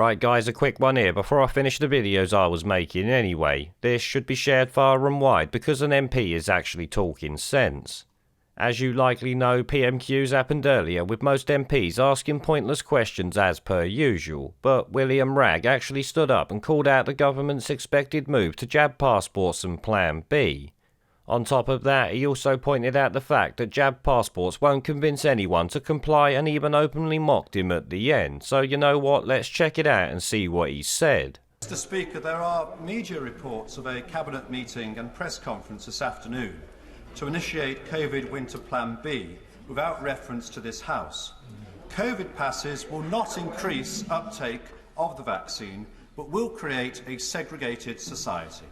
Right guys, a quick one here before I finish the videos I was making anyway. This should be shared far and wide because an MP is actually talking sense. As you likely know, PMQs happened earlier with most MPs asking pointless questions as per usual, but William Wragg actually stood up and called out the government's expected move to jab passports and Plan B. On top of that, he also pointed out the fact that jab passports won't convince anyone to comply and even openly mocked him at the end. So you know what, let's check it out and see what he said. Mr. Speaker, there are media reports of a Cabinet meeting and press conference this afternoon to initiate COVID Winter Plan B without reference to this House. COVID passes will not increase uptake of the vaccine, but will create a segregated society.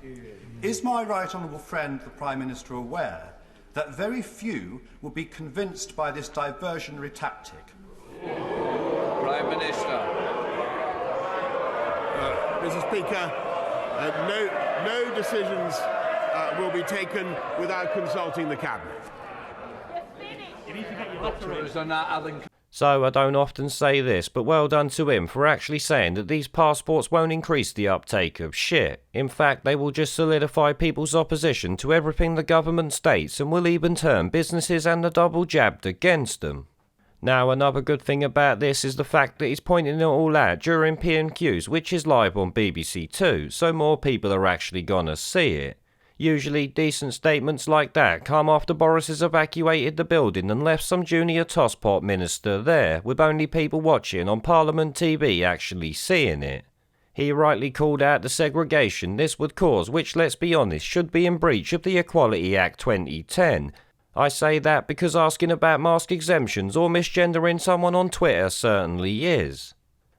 Is my right honourable friend, the Prime Minister, aware that very few will be convinced by this diversionary tactic? Prime Minister. Mr. Speaker, no decisions will be taken without consulting the Cabinet. So I don't often say this, but well done to him for actually saying that these passports won't increase the uptake of shit. In fact, they will just solidify people's opposition to everything the government states and will even turn businesses and the double jabbed against them. Now, another good thing about this is the fact that he's pointing it all out during PMQs, which is live on BBC Two, so more people are actually gonna see it. Usually, decent statements like that come after Boris has evacuated the building and left some junior tosspot minister there, with only people watching on Parliament TV actually seeing it. He rightly called out the segregation this would cause, which, let's be honest, should be in breach of the Equality Act 2010. I say that because asking about mask exemptions or misgendering someone on Twitter certainly is.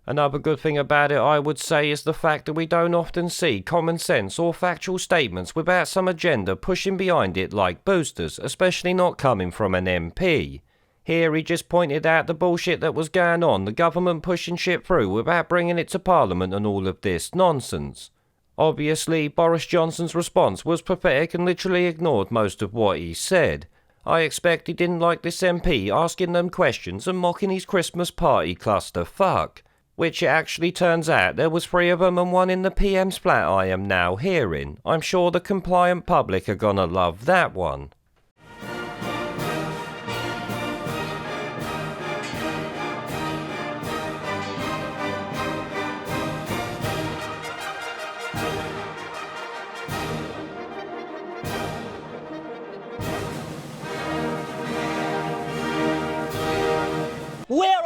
Another good thing about it, I would say, is the fact that we don't often see common sense or factual statements without some agenda pushing behind it like boosters, especially not coming from an MP. Here he just pointed out the bullshit that was going on, the government pushing shit through without bringing it to Parliament and all of this nonsense. Obviously, Boris Johnson's response was pathetic and literally ignored most of what he said. I expect he didn't like this MP asking them questions and mocking his Christmas party clusterfuck. Which it actually turns out there was 3 of them and one in the PM's flat I am now hearing. I'm sure the compliant public are gonna love that one. Where